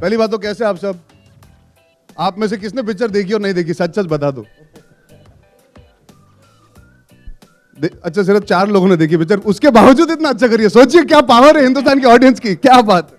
पहली बात तो कैसे आप सब, आप में से किसने पिक्चर देखी और नहीं देखी, सच सच बता दो। अच्छा, सिर्फ 4 लोगों ने देखी पिक्चर, उसके बावजूद इतना अच्छा करिए। सोचिए क्या पावर है हिंदुस्तान की ऑडियंस की, क्या बात है।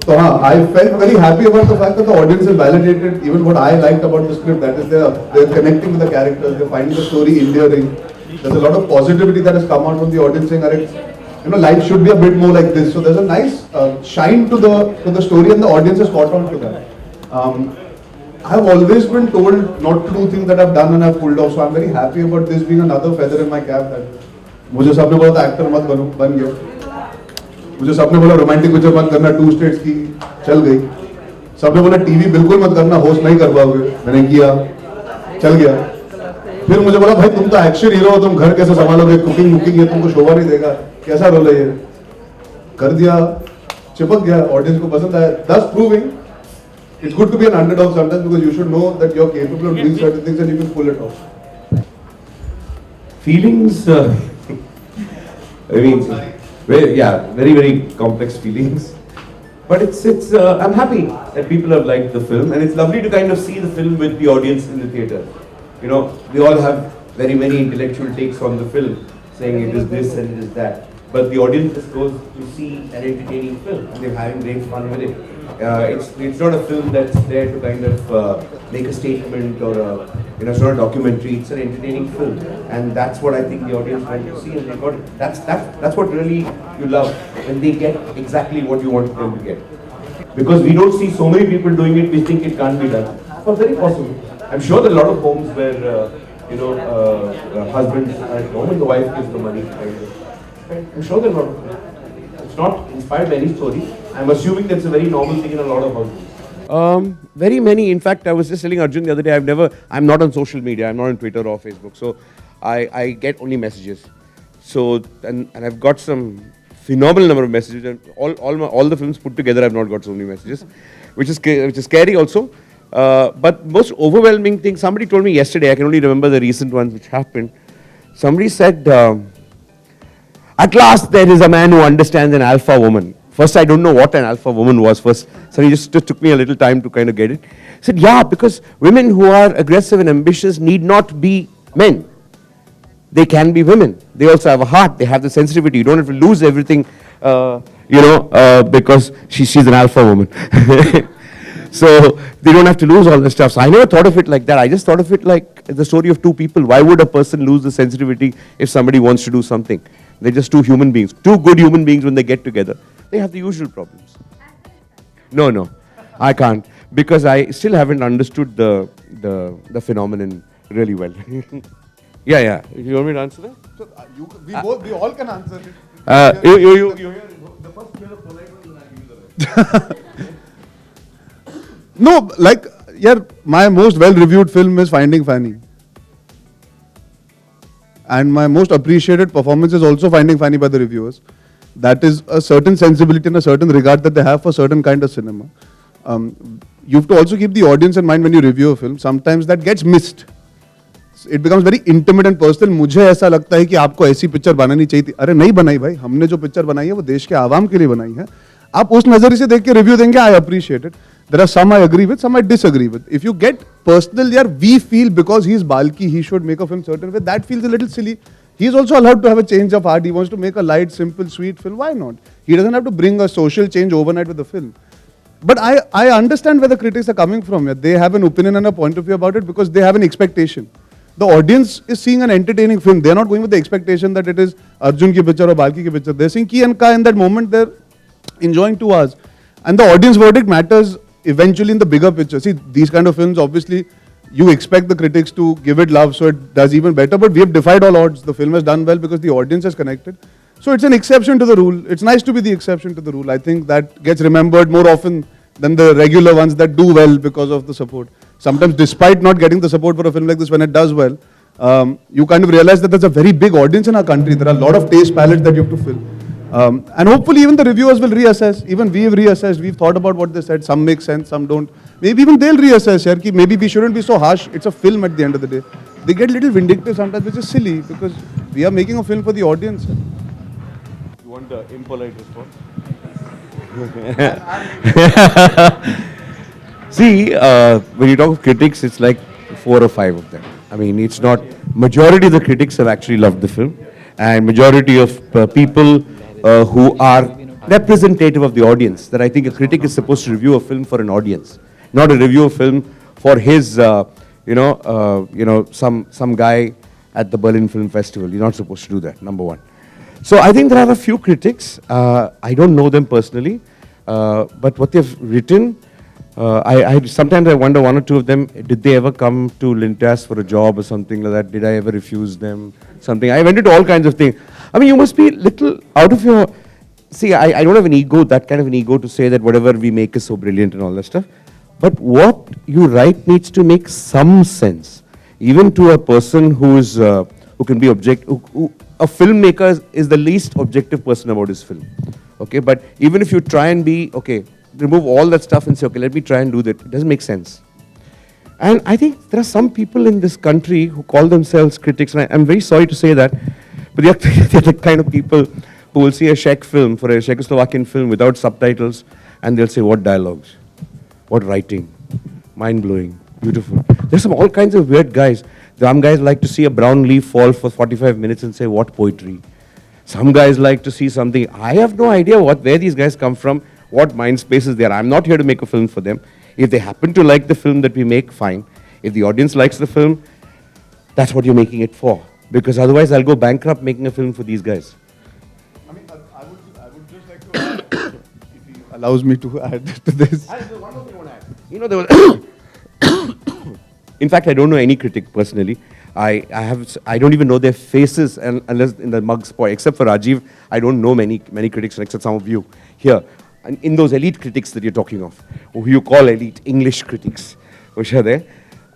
So I felt very happy about the fact that the audience has validated even what I liked about the script. That is, they're connecting with the characters, they're finding the story endearing. There's a lot of positivity that has come out from the audience saying, you know, life should be a bit more like this. So there's a nice shine to the story, and the audience has caught on to that. I've always been told not to do things that I've done and I've pulled off. So I'm very happy about this being another feather in my cap. That मुझे सबने बोला था actor मत बनो, बन गया। मुझे सबने बोला रोमांटिक पिक्चर मत करना, 2 स्टेट्स की, चल गई। सबने बोला टीवी बिल्कुल मत करना, होस्ट नहीं कर पाओगे, मैंने किया, चल गया। फिर मुझे बोला भाई तुम तो एक्शन हीरो हो, तुम घर कैसे संभालोगे, कुकिंग मुकिंग ये तुमको शोभा नहीं देगा, कैसा रोल है ये, कर दिया, चिपक गया, ऑडियंस को पसंद आया। Thus proving it's good to be an underdog sometimes, because you should know that you're capable of doing certain things and you can pull it off. Feelings, I mean, very, very complex feelings. But I'm happy that people have liked the film, and it's lovely to kind of see the film with the audience in the theatre. You know, we all have very many intellectual takes on the film, saying it is this and it is that. But the audience just goes to see an entertaining film, and they're having great fun with it. It's not a film that's there to kind of make a statement or it's not a documentary. It's an entertaining film, and that's what I think the audience wants to see, and they got it. That's what really you love, when they get exactly what you want them to get. Because we don't see so many people doing it, we think it can't be done. So very possible. I'm sure there are a lot of homes where husbands are at home and the wife gives the money. I'm sure there are a lot of them. It's not inspired by any story. I'm assuming that's a very normal thing in a lot of houses. Very many. In fact, I was just telling Arjun the other day, I'm not on social media. I'm not on Twitter or Facebook. So I get only messages. So, and I've got some phenomenal number of messages. And all the films put together, I've not got so many messages, which is scary also. But most overwhelming thing, somebody told me yesterday, I can only remember the recent ones which happened. Somebody said, at last there is a man who understands an alpha woman. First, I don't know what an alpha woman was first. So he just took me a little time to kind of get it. He said, yeah, because women who are aggressive and ambitious need not be men. They can be women. They also have a heart. They have the sensitivity. You don't have to lose everything, because she's an alpha woman. So they don't have to lose all the stuff. So I never thought of it like that. I just thought of it like the story of 2 people. Why would a person lose the sensitivity if somebody wants to do something? They're just 2 human beings. 2 good human beings, when they get together, they have the usual problems. No, I can't, because I still haven't understood the phenomenon really well. Yeah. You want me to answer that? So we all can answer it. You The first clear of polite one, then I'll give you the rest. No, like, my most well-reviewed film is Finding Fanny. And my most appreciated performance is also Finding Fanny by the reviewers. That is a certain sensibility and a certain regard that they have for certain kind of cinema. You have to also keep the audience in mind when you review a film. Sometimes that gets missed. It becomes very intimate and personal. मुझे ऐसा लगता है कि आपको ऐसी picture बनानी चाहिए थी। अरे नहीं बनाई भाई, हमने जो पिक्चर बनाई है वो देश के आवाम के लिए बनाई है। आप उस नजरिए से देख के रिव्यू देंगे, I appreciate it. There are some I agree with, some I disagree with. If you get personal, we feel because he's Balki, he should make a film certain way. That feels a little silly. He's also allowed to have a change of heart. He wants to make a light, simple, sweet film. Why not? He doesn't have to bring a social change overnight with the film. But I understand where the critics are coming from. They have an opinion and a point of view about it because they have an expectation. The audience is seeing an entertaining film. They're not going with the expectation that it is Arjun ki picture or Balki ki picture. They're seeing Ki and Ka in that moment. They're enjoying 2 hours. And the audience verdict matters eventually in the bigger picture. See, these kind of films, obviously, you expect the critics to give it love so it does even better. But we have defied all odds. The film has done well because the audience has connected. So it's an exception to the rule. It's nice to be the exception to the rule. I think that gets remembered more often than the regular ones that do well because of the support. Sometimes, despite not getting the support for a film like this, when it does well, you kind of realize that there's a very big audience in our country. There are a lot of taste palettes that you have to fill. And hopefully even the reviewers will reassess. Even we have reassessed. We've thought about what they said. Some make sense, some don't. Maybe even they'll reassess. Maybe we shouldn't be so harsh. It's a film at the end of the day. They get a little vindictive sometimes, which is silly because we are making a film for the audience. want the impolite response? See, when you talk of critics, it's like 4 or 5 of them. I mean, it's not, majority of the critics have actually loved the film, and majority of people who are representative of the audience, that I think a critic is supposed to review a film for an audience, not a review a film for his, some guy at the Berlin Film Festival. You're not supposed to do that, number one. So I think there are a few critics. I don't know them personally, but what they've written, sometimes I wonder, one or two of them, did they ever come to Lintas for a job or something like that? Did I ever refuse them? Something. I went into all kinds of things. I mean, you must be little out of your. See, I don't have an ego, that kind of an ego to say that whatever we make is so brilliant and all that stuff. But what you write needs to make some sense, even to a person who can be a filmmaker is the least objective person about his film. Okay, but even if you try and be, okay, remove all that stuff and say, okay, let me try and do that, it doesn't make sense. And I think there are some people in this country who call themselves critics, and I'm very sorry to say that, but they're the kind of people who will see a Czech film, for a Czechoslovakian film without subtitles, and they'll say, what dialogues, what writing, mind-blowing, beautiful. There's all kinds of weird guys. Some guys like to see a brown leaf fall for 45 minutes and say, what poetry. Some guys like to see something. I have no idea where these guys come from, what mind spaces they are. I'm not here to make a film for them. If they happen to like the film that we make, fine. If the audience likes the film, that's what you're making it for. Because otherwise I'll go bankrupt making a film for these guys. I mean, I would just like to add, if he allows me to add to this. One more thing I want to add. You know, there was in fact, I don't know any critic personally. I don't even know their faces unless in the mug spoil. Except for Rajiv, I don't know many critics except some of you here. And in those elite critics that you're talking of, who you call elite English critics, which are there,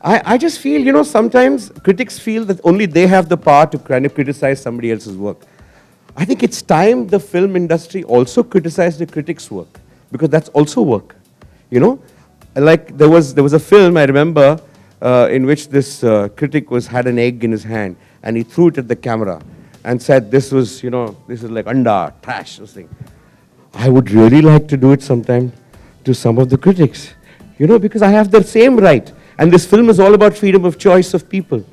I just feel, sometimes critics feel that only they have the power to kind of criticize somebody else's work. I think it's time the film industry also criticized the critics' work, because that's also work. Like there was a film I remember in which this critic had an egg in his hand and he threw it at the camera and said this is like anda, trash, this thing. I would really like to do it sometime to some of the critics, because I have the same right. And this film is all about freedom of choice of people.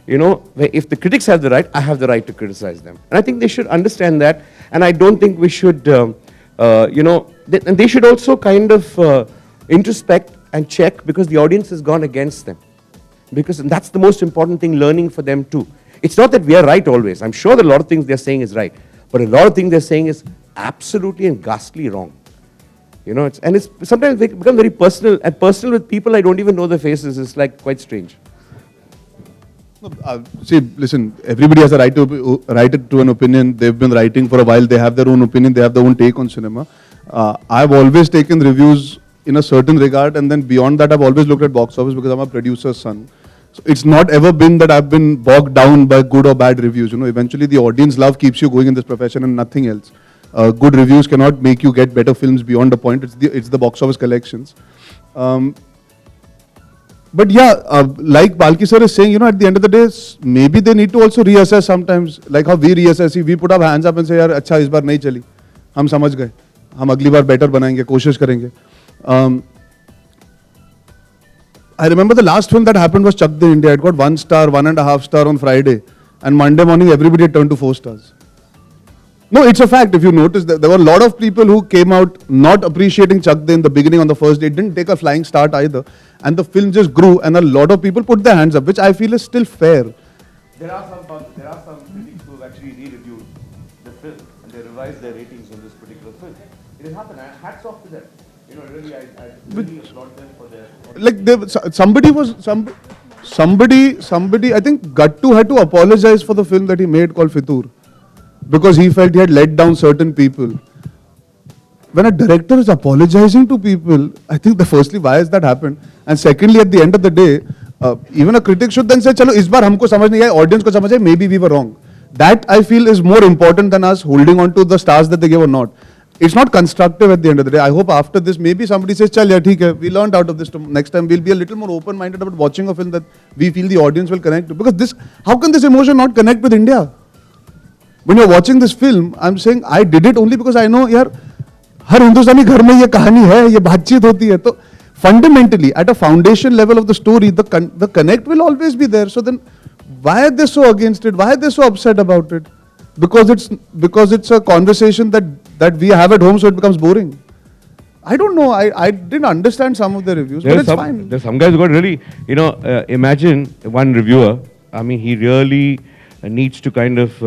If the critics have the right, I have the right to criticize them. And I think they should understand that. And I don't think we should, and they should also kind of introspect and check, because the audience has gone against them. Because that's the most important thing, learning for them too. It's not that we are right always. I'm sure that a lot of things they're saying is right. But a lot of things they're saying is absolutely and ghastly wrong. It's sometimes they become very personal, and personal with people I don't even know their faces. It's like quite strange. See, listen, everybody has a right to an opinion. They've been writing for a while. They have their own opinion. They have their own take on cinema. I've always taken reviews in a certain regard, and then beyond that, I've always looked at box office, because I'm a producer's son. So it's not ever been that I've been bogged down by good or bad reviews. Eventually the audience love keeps you going in this profession and nothing else. Good reviews cannot make you get better films beyond a point. It's the box office collections. But yeah, like Balki sir is saying, at the end of the day, maybe they need to also reassess sometimes. Like how we reassess. We put our hands up and say, "Yaar, अच्छा इस बार नहीं चली. हम समझ गए. हम अगली बार better बनाएंगे, कोशिश करेंगे." I remember the last film that happened was Chak De India. It got 1 star, 1.5 star on Friday, and Monday morning everybody had turned to 4 stars. No, it's a fact. If you notice, there were a lot of people who came out not appreciating Chak De in the beginning on the first day. It didn't take a flying start either, and the film just grew, and a lot of people put their hands up, which I feel is still fair. There are some critics who have actually re-reviewed the film and they revised their ratings on this particular film. It has happened. Hats off to them. Really, I really applaud them for their. Like somebody. I think Gattu had to apologize for the film that he made called Fitur, because he felt he had let down certain people. When a director is apologizing to people, I think firstly, why has that happened? And secondly, at the end of the day, even a critic should then say, "Chalo, is baar humko samajh nahi aaya, audience ko samajh aaya, maybe we were wrong." That I feel is more important than us holding on to the stars that they gave or not. It's not constructive at the end of the day. I hope after this, maybe somebody says, "Chal, yeah, theek hai, we learned out of this. Next time, we'll be a little more open-minded about watching a film that we feel the audience will connect to." Because how can this emotion not connect with India? When you're watching this film, I'm saying I did it only because I know, yeah, हर हिंदुस्तानी घर में ये कहानी है, ये बातचीत होती है. तो fundamentally, at a foundation level of the story, the connect will always be there. So then, why are they so against it? Why are they so upset about it? Because it's a conversation that we have at home, so it becomes boring. I don't know. I didn't understand some of the reviews, but it's fine. There's some guys who got really, imagine one reviewer. I mean, he really needs to kind of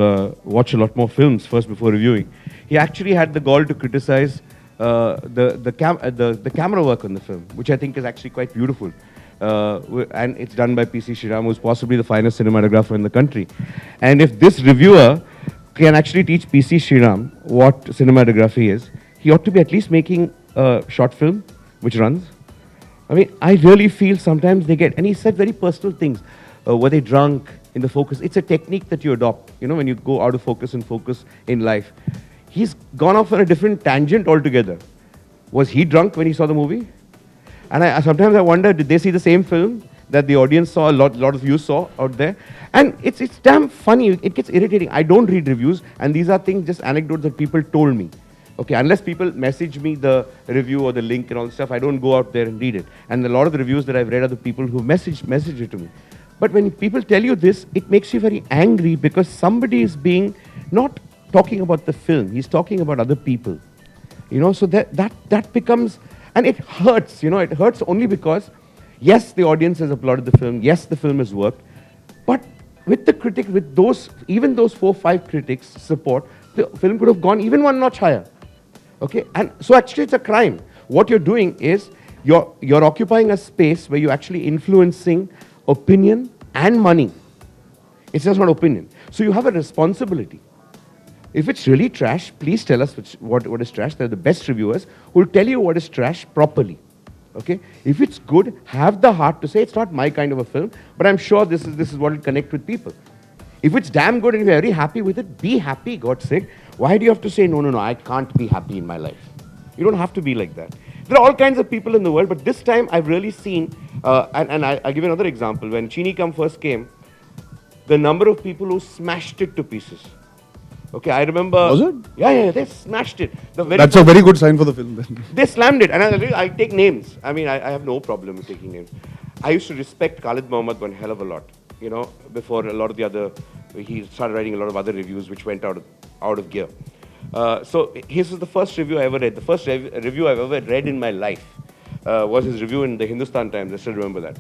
watch a lot more films first before reviewing. He actually had the gall to criticize the camera work on the film, which I think is actually quite beautiful. And it's done by P.C. Sriram, who's possibly the finest cinematographer in the country. And if this reviewer can actually teach P.C. Sriram what cinematography is, he ought to be at least making a short film which runs. I mean, I really feel sometimes they get, and he said very personal things. Were they drunk in the focus? It's a technique that you adopt, when you go out of focus and focus in life. He's gone off on a different tangent altogether. Was he drunk when he saw the movie? And sometimes I wonder, did they see the same film that the audience saw, a lot of you saw out there? And it's damn funny. It gets irritating. I don't read reviews, and these are things, just anecdotes that people told me. Okay, unless people message me the review or the link and all this stuff, I don't go out there and read it. And a lot of the reviews that I've read are the people who message it to me. But when people tell you this, it makes you very angry because somebody is being not talking about the film, he's talking about other people. So that becomes, and it hurts, it hurts only because, yes, the audience has applauded the film, yes, the film has worked, but with the critic, with those, even those 4 or 5 critics support, the film could have gone even one notch higher. Okay, and so actually it's a crime. What you're doing is, you're occupying a space where you're actually influencing opinion and money. It's just not opinion. So you have a responsibility. If it's really trash, please tell us what is trash. They're the best reviewers who will tell you what is trash properly. Okay? If it's good, have the heart to say it's not my kind of a film, but I'm sure this is what will connect with people. If it's damn good and you're very happy with it, be happy, God's sake. Why do you have to say, no, I can't be happy in my life? You don't have to be like that. There are all kinds of people in the world, but this time I've really seen, and I'll give you another example. When Chini Kam first came, the number of people who smashed it to pieces. Okay, I remember. Was it? Yeah, they smashed it. That's a very good sign for the film then. They slammed it, and I take names. I mean, I have no problem with taking names. I used to respect Khalid Mohammed one hell of a lot, before a lot of the other, he started writing a lot of other reviews which went out of gear. So his was the first review I ever read. The first review I've ever read in my life was his review in the Hindustan Times. I still remember that.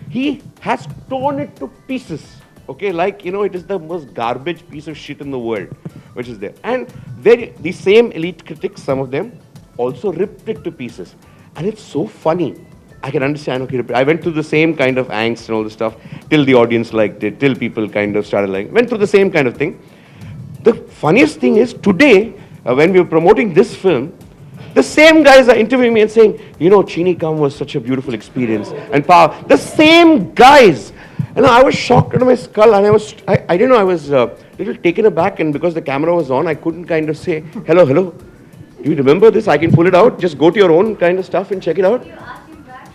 He has torn it to pieces. Okay, it is the most garbage piece of shit in the world, which is there. And the same elite critics, some of them, also ripped it to pieces. And it's so funny. I can understand, okay, I went through the same kind of angst and all this stuff, till the audience liked it, till people kind of started liking it. Went through the same kind of thing. The funniest thing is, today, when we were promoting this film, the same guys are interviewing me and saying, Chini Kam was such a beautiful experience. And the same guys. And I was shocked into my skull, and I didn't know, I was a little taken aback, and because the camera was on, I couldn't kind of say, hello, do you remember this? I can pull it out, just go to your own kind of stuff and check it out. You asked him back?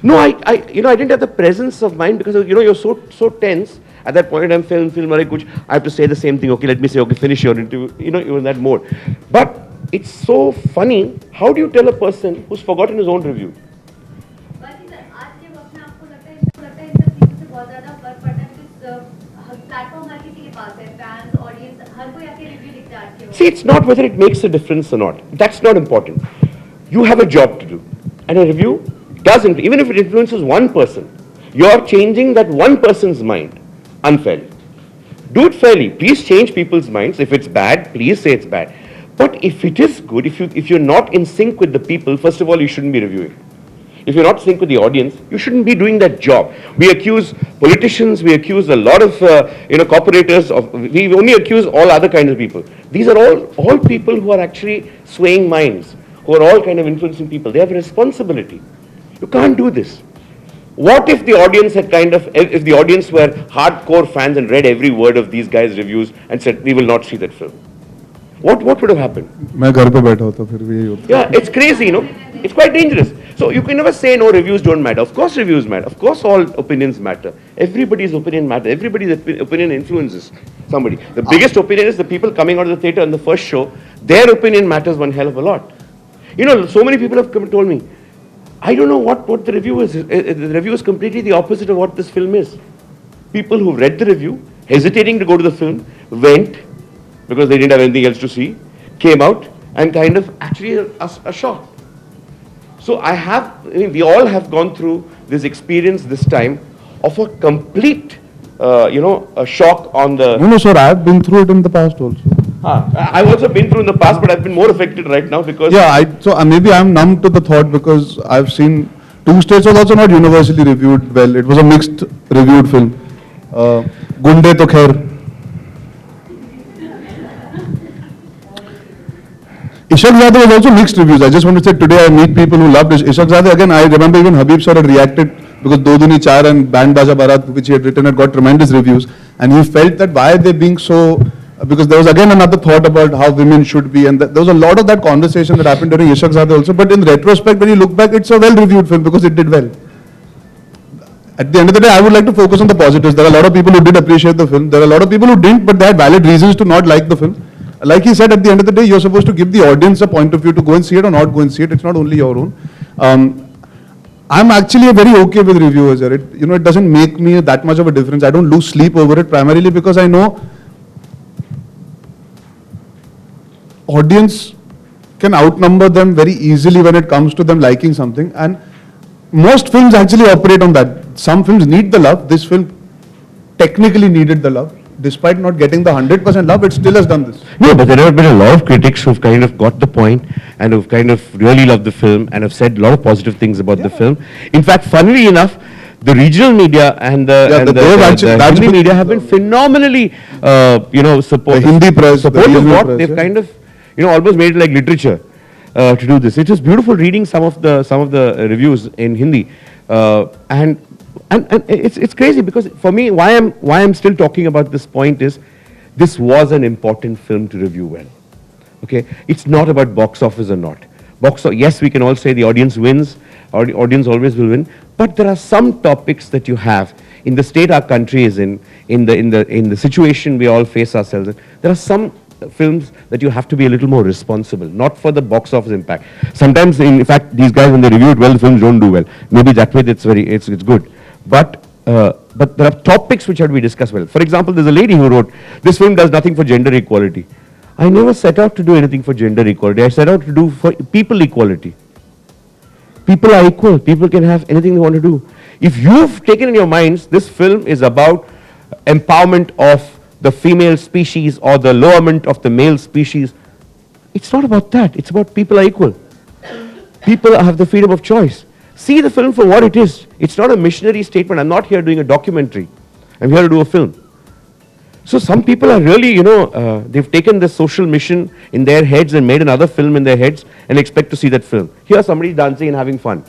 No, I didn't have the presence of mind because, you're so tense. At that point in time, film, I have to say the same thing. Okay, let me say, okay, finish your interview. You're in that mode. But it's so funny. How do you tell a person who's forgotten his own review? See, it's not whether it makes a difference or not. That's not important. You have a job to do. And a review doesn't, even if it influences one person, you're changing that one person's mind unfairly. Do it fairly. Please change people's minds. If it's bad, please say it's bad. But if it is good, if you're not in sync with the people, first of all, you shouldn't be reviewing. If you're not in sync with the audience, you shouldn't be doing that job. We accuse politicians, we accuse a lot of corporators, we only accuse all other kinds of people. These are all people who are actually swaying minds, who are all kind of influencing people. They have a responsibility. You can't do this. What if the audience if the audience were hardcore fans and read every word of these guys' reviews and said, we will not see that film? What would have happened? मैं घर पे बैठा होता फिर भी यही होता. Yeah, it's crazy, It's quite dangerous. So you can never say no, reviews don't matter. Of course reviews matter. Of course all opinions matter. Everybody's opinion matters. Everybody's opinion influences somebody. The biggest opinion is the people coming out of the theatre in the first show. Their opinion matters one hell of a lot. You know, so many people have come and told me, I don't know what the review is. The review is completely the opposite of what this film is. People who read the review, hesitating to go to the film, went because they didn't have anything else to see, came out and kind of actually a shock. So we all have gone through this experience this time of a complete, a shock on the. No, sir, I have been through it in the past also. I've also been through in the past, but I've been more affected right now because. Yeah, so maybe I'm numb to the thought because I've seen Two States was also not universally reviewed well. It was a mixed reviewed film. Gunde to Khair. Ishaq Zadeh was also mixed reviews. I just want to say today I meet people who loved Ishaq Zadeh. Again, I remember even Habib sir had reacted because Do Duni Char and Band Baja Barat, which he had written, had got tremendous reviews. And he felt that why are they being so, because there was again another thought about how women should be. And there was a lot of that conversation that happened during Ishaq Zadeh also. But in retrospect, when you look back, it's a well-reviewed film because it did well. At the end of the day, I would like to focus on the positives. There are a lot of people who did appreciate the film. There are a lot of people who didn't, but they had valid reasons to not like the film. Like he said, at the end of the day, you're supposed to give the audience a point of view to go and see it or not go and see it. It's not only your own. I'm actually very okay with reviewers here. It doesn't make me that much of a difference. I don't lose sleep over it primarily because I know audience can outnumber them very easily when it comes to them liking something. And most films actually operate on that. Some films need the love. This film technically needed the love. Despite not getting the 100% love, it still has done this. No, but there have been a lot of critics who've kind of got the point and who've kind of really loved the film and have said a lot of positive things about the film. In fact, funnily enough, the regional media and the Hindi media have been phenomenally, supportive. The Hindi press, Supportive what? They've kind of, almost made it like literature to do this. It was beautiful reading some of the reviews in Hindi, and it's crazy because for me, why I'm still talking about this point is, this was an important film to review well. Okay, it's not about box office or not. Yes, we can all say the audience wins, or the audience always will win. But there are some topics that you have in the state our country is in the situation we all face ourselves in. There are some films that you have to be a little more responsible, not for the box office impact. Sometimes, in fact, these guys, when they review it well, the films don't do well. Maybe that way it's good. But there are topics which have to be discussed well. For example, there's a lady who wrote, this film does nothing for gender equality. I never set out to do anything for gender equality. I set out to do for people equality. People are equal. People can have anything they want to do. If you've taken in your minds, this film is about empowerment of the female species or the lowerment of the male species, it's not about that. It's about people are equal. People have the freedom of choice. See the film for what it is. It's not a missionary statement. I'm not here doing a documentary. I'm here to do a film. So some people are really, they've taken this social mission in their heads and made another film in their heads and expect to see that film. Here somebody dancing and having fun.